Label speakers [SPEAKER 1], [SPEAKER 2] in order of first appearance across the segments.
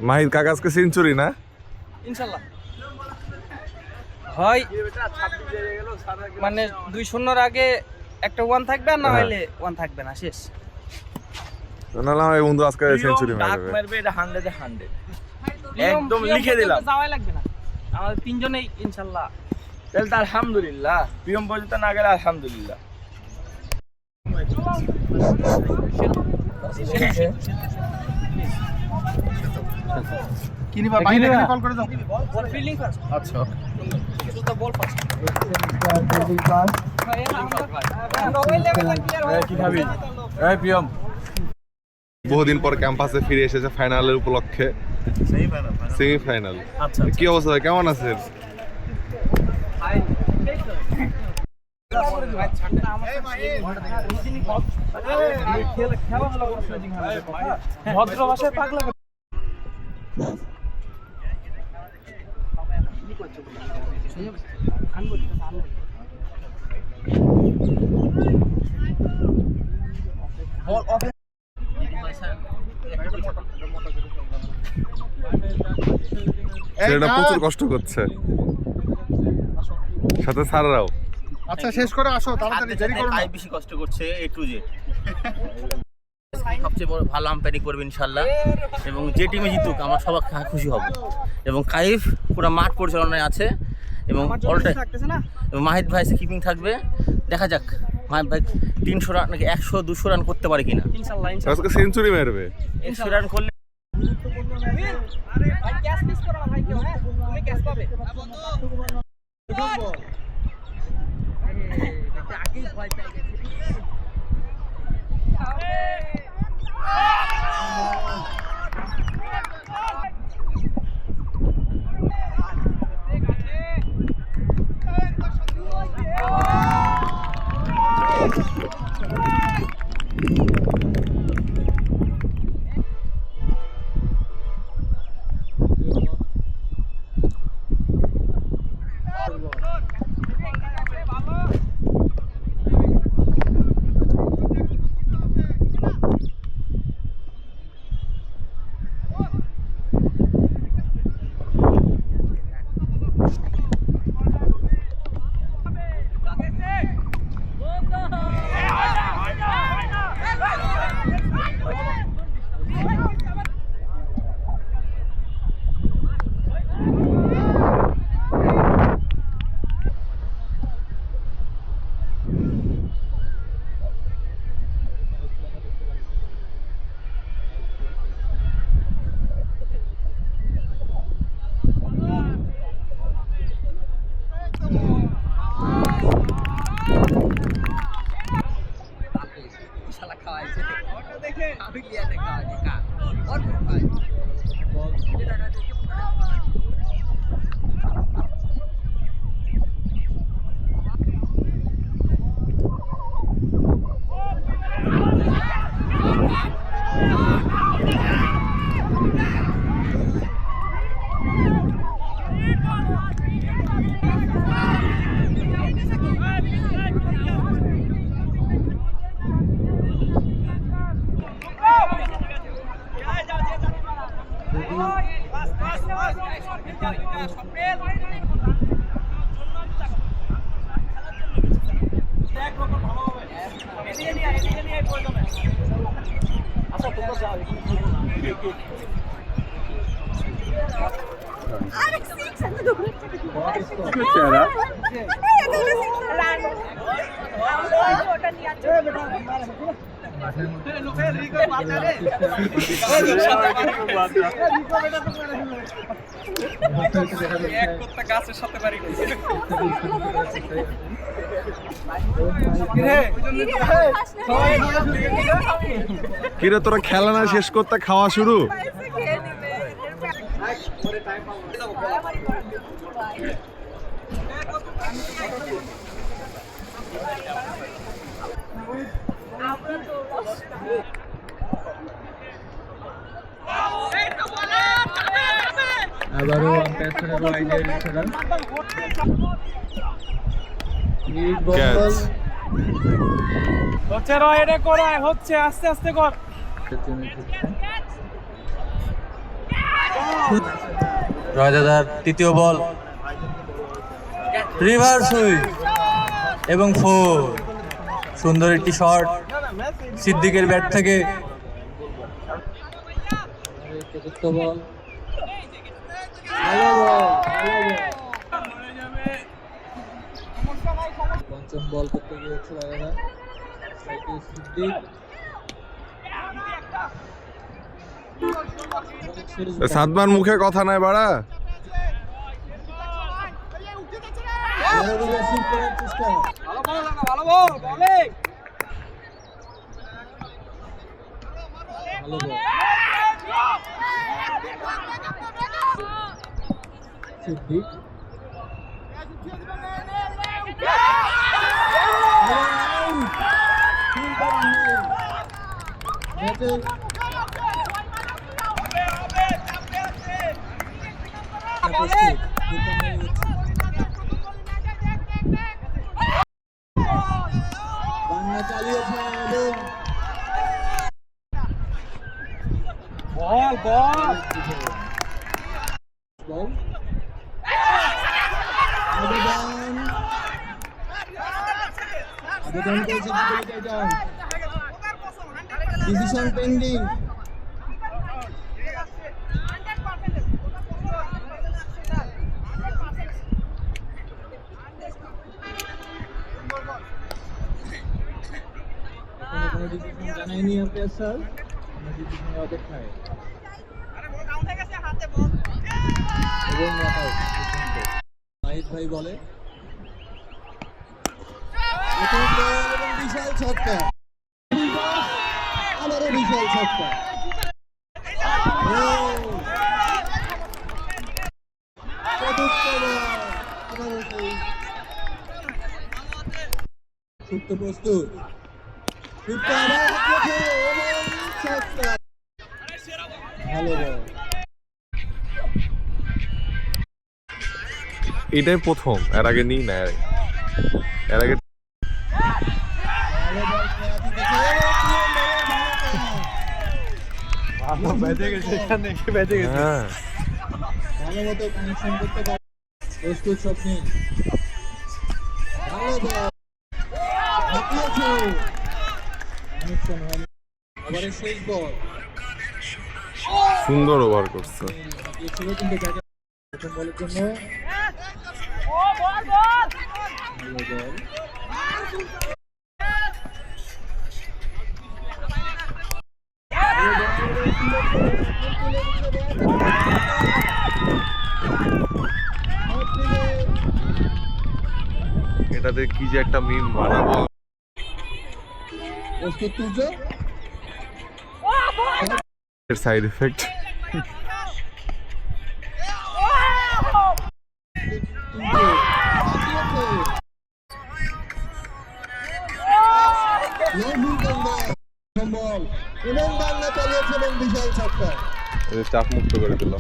[SPEAKER 1] মাহির কাকাজকে century না
[SPEAKER 2] ইনশাল্লাহ হয়, মানে 2-0 আগে একটা 1 থাকবে আর না হলে 1 থাকবে না, শেষ।
[SPEAKER 1] জানালাম এই বন্ধু আজকে সেঞ্চুরি
[SPEAKER 3] মারবে, এটা 100-এ 100 একদম লিখে দিলাম।
[SPEAKER 2] যাওয়াই লাগবে না, আমাদের তিনজনেই ইনশাল্লাহ।
[SPEAKER 3] তাহলে তো আলহামদুলিল্লাহ, প্রিয়ম পর্যন্ত না গেলে আলহামদুলিল্লাহ।
[SPEAKER 4] কিনি বা বাইরে কল করে দাও।
[SPEAKER 2] Fielding first.
[SPEAKER 4] আচ্ছা
[SPEAKER 2] তো বল ফার্স্ট।
[SPEAKER 4] কি খাবি? এই প্রিয়ম
[SPEAKER 1] বহুদিন পর ক্যাম্পাসে ফিরে এসেছে ফাইনালের উপলক্ষে, সেমিফাইনাল।
[SPEAKER 4] আচ্ছা
[SPEAKER 1] কি অবস্থা, কেমন আছেন?
[SPEAKER 2] ভদ্র ভাষায় পাগলা
[SPEAKER 1] ছেলেটা প্রচুর কষ্ট করছে, সাথে স্যাররাও।
[SPEAKER 4] আচ্ছা শেষ করে আসো তাড়াতাড়ি, দেরি করো না।
[SPEAKER 3] বেশি কষ্ট করছে A to Z। সবচেয়ে বড় ভালো আম্পায়ারিং করবে ইনশাল্লাহ, এবং যে টিমে জিতুক আমরা সবাই খুশি হব। এবং কাইফ পুরো মাঠ পরিচালনায় আছে, এবং অলটাই এবং মাহিদ ভাই কিপিং থাকবে। দেখা যাক মাহিদ ভাই 300 রান নাকি 100-200 রান করতে পারে কিনা।
[SPEAKER 2] ইনশাআল্লাহ
[SPEAKER 1] আজকে সেঞ্চুরি মারবে।
[SPEAKER 3] 100 রান করলে
[SPEAKER 2] ভাই ক্যাশ মিস করো না ভাই, কেউ হ্যাঁ তুমি ক্যাশ পাবে বন্ধু। আগেই ভয় পেয়ে গেছে।
[SPEAKER 1] কিরে তোরা খেলা না শেষ করতে খাওয়া শুরু?
[SPEAKER 5] আবারও আম্পায়ার করে ওয়াইডের ইশারা। নিট বল
[SPEAKER 2] হচ্ছে রয়, এটা করায় হচ্ছে, আস্তে আস্তে কর।
[SPEAKER 5] রয় দাদার তৃতীয় বল, রিভার্স সুইং এবং 4। সুন্দর একটি শট সিদ্দিকের ব্যাট থেকে। চতুর্থ বল, পঞ্চম বল করতে গিয়েছে রায়দাদা, সিদ্দিক।
[SPEAKER 1] সাদমান মুখে কথা নাই বাড়া।
[SPEAKER 5] সিদ্দিক বাংলা চালিয়েছে
[SPEAKER 2] বল বল
[SPEAKER 5] বল আবেদন করেছে ডিসিশন পেন্ডিং। কোনো ডিসিশন জানায়নি আম্পায়ার স্যার, আমরা ডিসিশনের অপেক্ষায়। এবং নাহিদ ভাই বলে বিশাল ছক্কা, আবারও বিশাল ছক্কা। সুপ্ত প্রস্তুত, ভালো বল।
[SPEAKER 1] এটাই প্রথম, এর আগে নিই না, এর আগে হ্যাঁ
[SPEAKER 5] ভালো মতো কানেকশন করতে পারে, প্রস্তুত স্বপ্নে। ভালো বল হাঁটিয়েছে, কানেকশন হয়নি। আবারের শেষ বল,
[SPEAKER 1] সুন্দর ওভার করছে।
[SPEAKER 5] হাঁটিয়েছিল কিন্তু ব্যাটে প্রথম বলের জন্য ভালো বল।
[SPEAKER 1] এটাতে কি যে একটা মিম বানাবো।
[SPEAKER 5] প্রস্তুত তুলছে,
[SPEAKER 1] সাইড এফেক্ট।
[SPEAKER 5] এবং বাংলা চালিয়েছে এবং বিশাল ছক্কা।
[SPEAKER 1] চাপ মুক্ত করে দিল।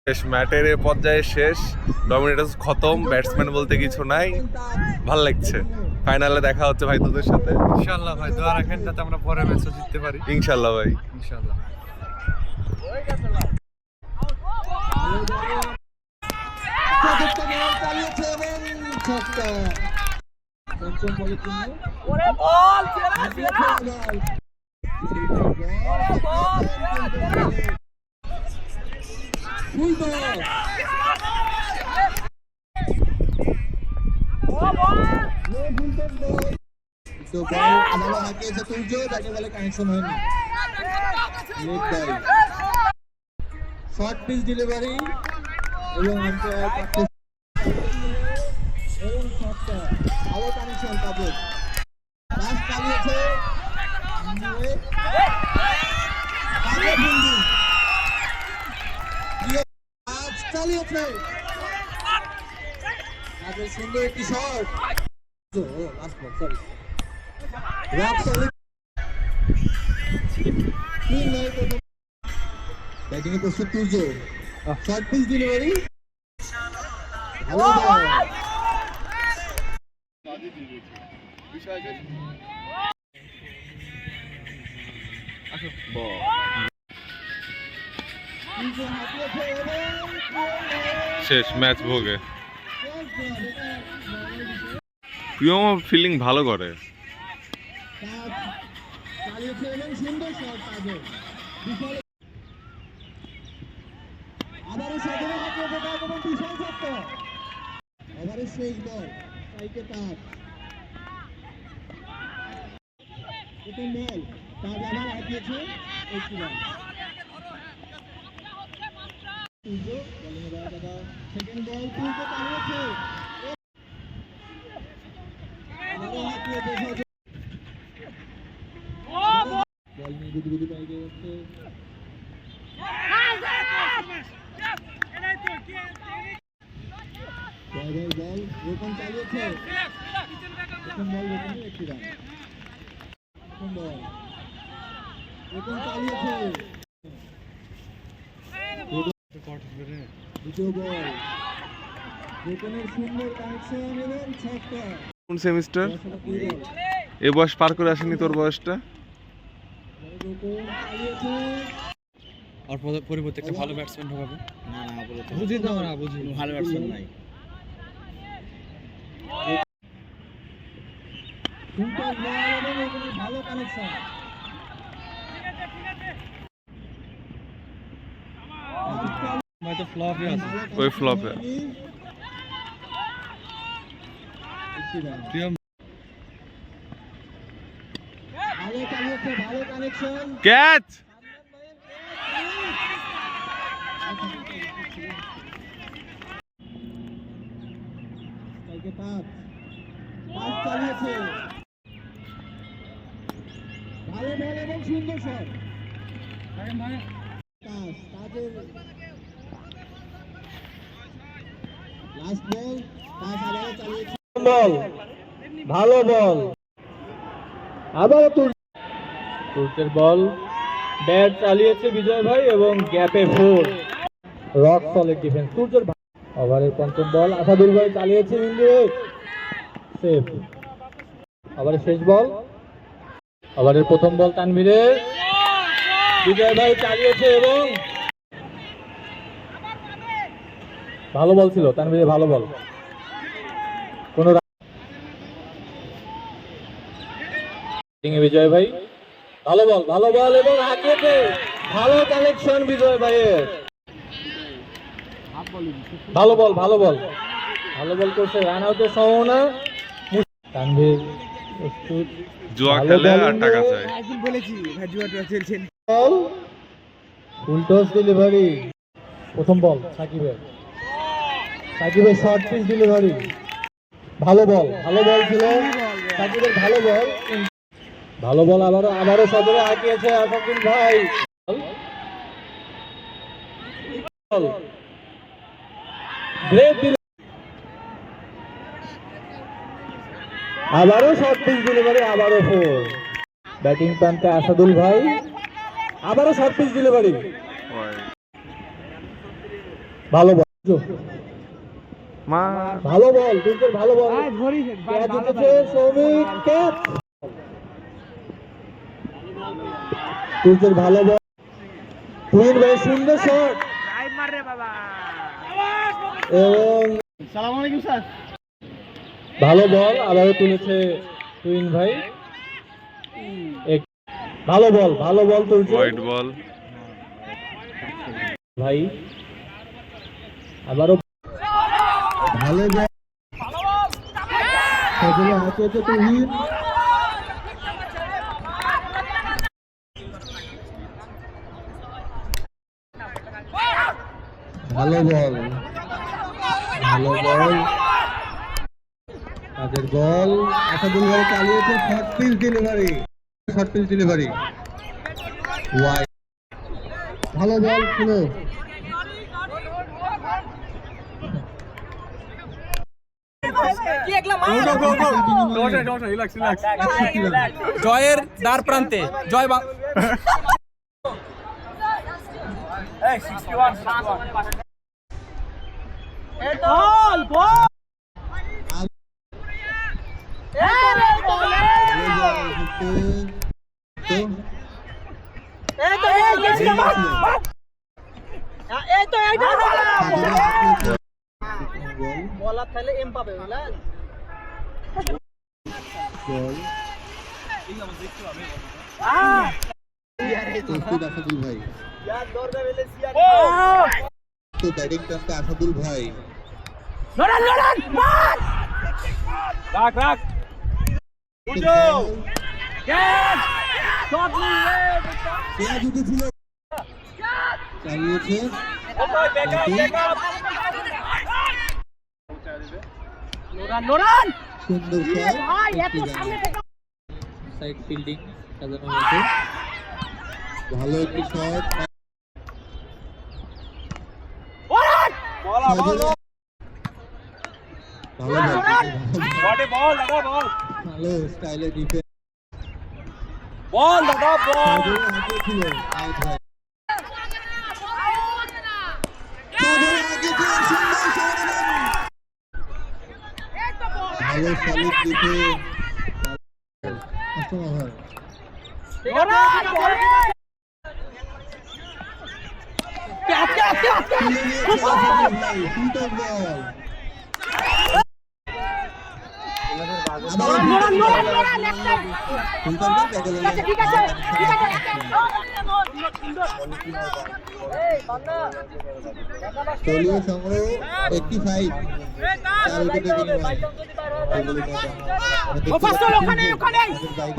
[SPEAKER 1] শেষ ম্যাটের পর্যায়ে শেষ, ডমিনেটর্স খতম, ব্যাটসম্যান বলতে কিছু নাই, ভাল লাগছে। ফাইনালে দেখা হচ্ছে ভাই তোদের সাথে
[SPEAKER 4] ইনশাআল্লাহ ভাই, দোয়া রাখেন যাতে আমরা পরের ম্যাচে জিততে পারি
[SPEAKER 1] ইনশাল্লাহ ভাই।
[SPEAKER 4] ইনশাআল্লাহ।
[SPEAKER 5] চালিয়েছে এবং ছক্কা। পঞ্চম বলের জন্য
[SPEAKER 2] ওরে বল সেরা সেরা
[SPEAKER 5] ফুল বল। তো বল আবারও হাঁকিয়েছে তুর্য, ব্যাটে বলে কানেকশন হয়নি। লেট বাই, শর্ট পিচ ডেলিভারি এবং আম্পায়ার এবং ছক্কা। আবার কানেকশন তাদের পাস চালিয়েছে, চালিয়েছে
[SPEAKER 6] কাজের সুন্দর একটি শট। ব্যাটিংয়ে প্রস্তুত তুর্য, শর্ট পিচ ডেলিভারি, ভালো বল।
[SPEAKER 1] শেষ ম্যাচ ভোগে প্রিয়ম ফিলিং ভালো করে।
[SPEAKER 6] চালিয়েছে এবং সুন্দর শট তাজের। আবারও সাধারণ এবং বিশাল শট। ওভারের শেষ বল, স্ট্রাইকে তাজ। প্রথম বল, তাজ আবার হাঁটিয়েছে একটি রান। সেকেন্ড বল, তুলতে চালিয়েছে। আবারও হাঁটিয়েছে। বল নিয়ে গুদগুদি পাই যাচ্ছে। বল রোপণ চালিয়েছে। প্রথম বল রোপণে একটি রান। প্রথম বল রোপণ চালিয়েছে। দ্বিতীয় বল রোপণের সুন্দর কানেকশন এবং ছক্কা।
[SPEAKER 1] কোন সেমিস্টার? এ বয়স পার করে আসেনি তোর বয়সটা?
[SPEAKER 6] রোপণ চালিয়েছে।
[SPEAKER 4] আর পরিবর্তে একটা ভালো ব্যাটসম্যান ঢোকাবে।
[SPEAKER 3] বুঝি তো না, বুঝি ভালো ব্যাটসম্যান নাই।
[SPEAKER 6] সুপার বল এবং রোপণের ভালো কানেকশন।
[SPEAKER 4] হয়তো ফ্লপই আছে।
[SPEAKER 1] ওই ফ্লপে
[SPEAKER 4] প্রিয়ম
[SPEAKER 6] ভালো চালিয়েছে, ভালো কানেকশন।
[SPEAKER 1] ক্যাচ।
[SPEAKER 6] স্ট্রাইকে তাজ, তাজ চালিয়েছে। ভালো বল এবং সুন্দর শট। তাজ, তাজের লাস্ট বল, তাজ আবারও চালিয়েছে।
[SPEAKER 5] বল, ভালো বল, আবারও তুর্চের বল, ব্যাট চালিয়েছে বিজয় ভাই এবং গ্যাপে 4। রক সলিড ডিফেন্স তুর্চের। ওভারের পঞ্চম বল, আসাদুল ভাই চালিয়েছে ইন্ডিয়া, সেভ। ওভারের শেষ বল, ওভারের প্রথম বল তানভীরের, বিজয় ভাই চালিয়েছে এবং ভালো বল ছিল তানভীরের, ভালো বল। কোন বিজয় ভাই, ভালো বল, ভালো বল এবং হাঁকিয়েছে, ভালো কালেকশন বিজয় ভাইয়ের। ভালো বল, ভালো বল, ভালো বল করছে, রান আউটের সম্ভাবনা। তানভীর প্রস্তুত,
[SPEAKER 1] জুয়া খেলে আর টাকা চাই।
[SPEAKER 6] বল
[SPEAKER 5] ফুল টস ডেলিভারি, প্রথম বল সাকিবের, সাকিবের শর্ট পিচ ডেলিভারি, ভালো বল, ভালো বল ছিল সাকিবের, ভালো বল, ভালো বল। আবারও সদরে হাঁকিয়েছে আসাদুল ভাই, গ্রেট দিল, আবারও শর্ট পিচ ডেলিভারি, আবারও 4। ব্যাটিং প্রান্তে আসাদুল ভাই, আবারও শর্ট পিচ ডেলিভারি, ভালো বল, ভালো বল, দুটোর ভালো বল, ক্যাচ উঠেছে সৌমিক, ক্যাচ, দুটোর ভালো বল, টুইন ভাই সুন্দর শট এবং ভালো বল, আবারও তুলেছে টুইন ভাই, ভালো বল, ভালো বল তুলছে
[SPEAKER 1] হোয়াইট বল
[SPEAKER 5] ভাই, আবারও
[SPEAKER 6] ভালো বল, সজলে হাঁটিয়েছে তুহিন। ভালো বল, ভালো বল, তাদের বল, আসাদুল ভাই চালিয়েছে, short pitch delivery, short pitch delivery, wide, ভালো বল ছিল।
[SPEAKER 4] জয়ের দ্বার প্রান্তে জয়
[SPEAKER 2] বলার তাহলে এম পাবে বুঝলেন
[SPEAKER 6] প্রস্তুত আসাদুল ভাই তো ব্যাটিং টানতে আসাদুল ভাই
[SPEAKER 4] রাখ
[SPEAKER 6] চালিয়েছে সুন্দর সাইড ফিল্ডিং সাজানো হয়েছে ভালো একটি শট ভালো স্টাইলে ডিফেন্স
[SPEAKER 4] বল দাদা বল
[SPEAKER 6] ছিল আউট হয় ভালো সলিড ডিফেন্স অষ্টম ওভার দলীয় সংগ্রহ 85 4 উইকেটের বিনিময়ে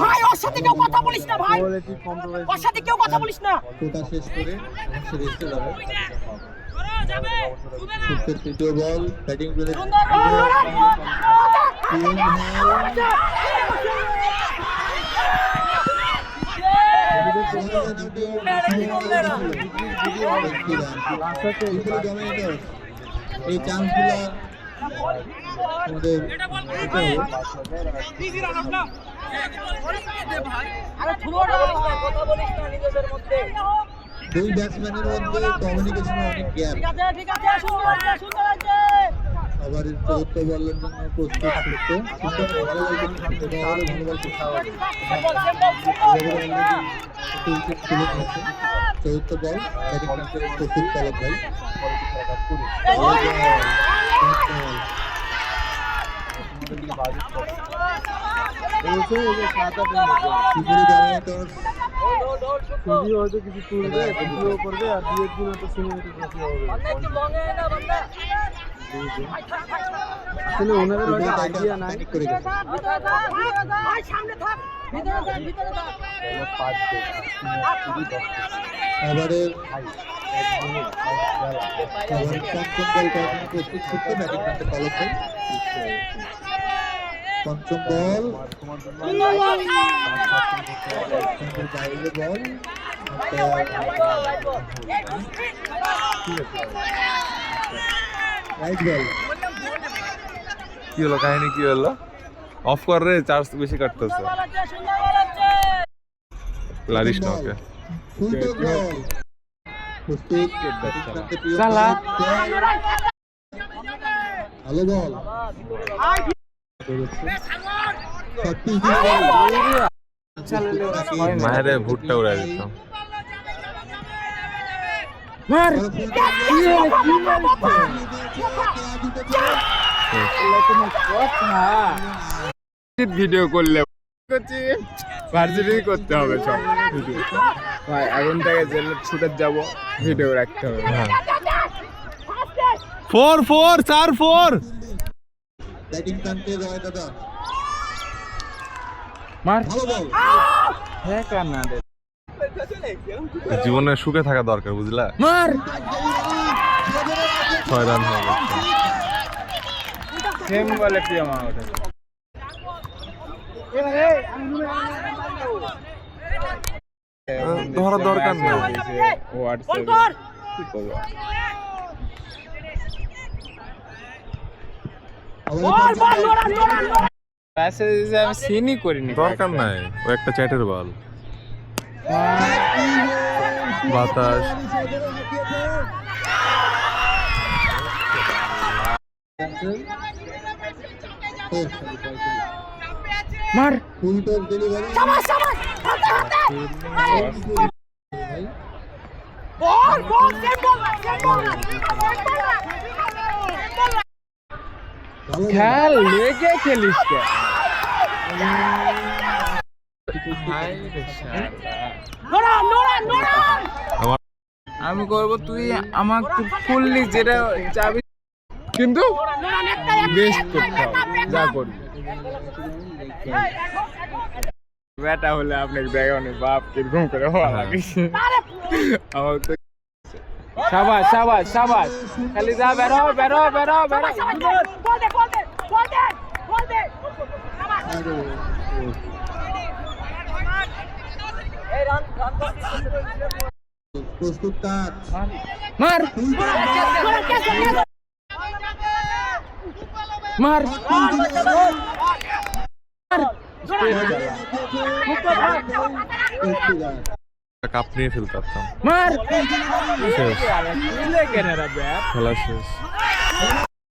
[SPEAKER 7] ভাই ওর সাথে কেউ কথা বলিস না ভাই ওর সাথে কেউ কথা বলিস না
[SPEAKER 6] কোটা শেষ করে সে রেস্টে যাবে তৃতীয় বল ব্যাটিং করে এই চান্সগুলো আমাদের দুই ব্যাটসম্যানের মধ্যে কমিউনিকেশনে অনেক গ্যাপ আবার চতুর্থ বলের জন্য প্রস্তুত চতুর্থ বল ব্যাটিং করতে প্রস্তুত তলব ভাই হয়তো কিছু তুলবে ভিডিও করবে আর দুয়ের দিন হয়তো সিনেমেটিক হবে আসলে ওনাদের হয়তো আইডিয়া নাই করে গেছে এবারে প্রস্তুত করতে ব্যাটিং করতে তলব ভাই পঞ্চম বল বাইরে বল রাইট বল
[SPEAKER 1] কি হলো কাহিনী কি হলো অফ কর রে চার্জ বেশি কাটতেছে লারিস না ওকে
[SPEAKER 6] ফুলটক বল প্রস্তুত ভালো বল
[SPEAKER 1] মায়ের ভুট্টা উড়াই দিতাম
[SPEAKER 8] ভিডিও করলে ভার্সিটি করতে হবে সব ভিডিও ভাই এখন থেকে জেলে ছুটে যাবো ভিডিও রাখতে হবে
[SPEAKER 1] হ্যাঁ 4-4 4-4
[SPEAKER 6] ব্যাটিং টানতে রয় দাদা
[SPEAKER 8] মার
[SPEAKER 6] ভালো বল
[SPEAKER 8] হ্যাঁ কান্না দে
[SPEAKER 1] জীবনে সুখে থাকা দরকার বুঝলা
[SPEAKER 8] মার
[SPEAKER 1] 6 রান হয়ে গেছে
[SPEAKER 8] সেম বলে প্রিয় মা ওঠে
[SPEAKER 1] ধরা দরকার নেই
[SPEAKER 8] হোয়াটসঅ্যাপ কি করবো
[SPEAKER 7] বল বল নোরান নোরান নোরান
[SPEAKER 8] আমি সিনই করিনি
[SPEAKER 1] দরকার নাই, ও একটা চ্যাটের বল। বাতাস
[SPEAKER 4] মার
[SPEAKER 6] ফুল টস ডেলিভারি
[SPEAKER 7] শাবাশ শাবাশ হাতে হাতে বল বল সেম বল সেম বল
[SPEAKER 8] খেল লেগে খেলিস কে
[SPEAKER 7] নোরান নোরান নোরান
[SPEAKER 8] আমি করব, তুই আমাকে ফুললি যেটা চাবি, কিন্তু
[SPEAKER 7] নোরান একটা
[SPEAKER 8] বেস্ট করতে হবে যা করবি। বেটা হলে আপনাকে দেখানো বাপ কিরকম করে হওয়া লাগে। আমার তো সাবাস সাবাস সাবাস, খালি যা বেরো বেরো বেরো বেরো।
[SPEAKER 7] বল দে বল দে বল দে বল দে
[SPEAKER 6] প্রস্তুত কাজ
[SPEAKER 8] মার মার
[SPEAKER 1] কাপ নিয়ে ফেলতে পারতাম।
[SPEAKER 8] মার
[SPEAKER 1] শেষ,
[SPEAKER 8] খেলা
[SPEAKER 1] খেলা শেষ।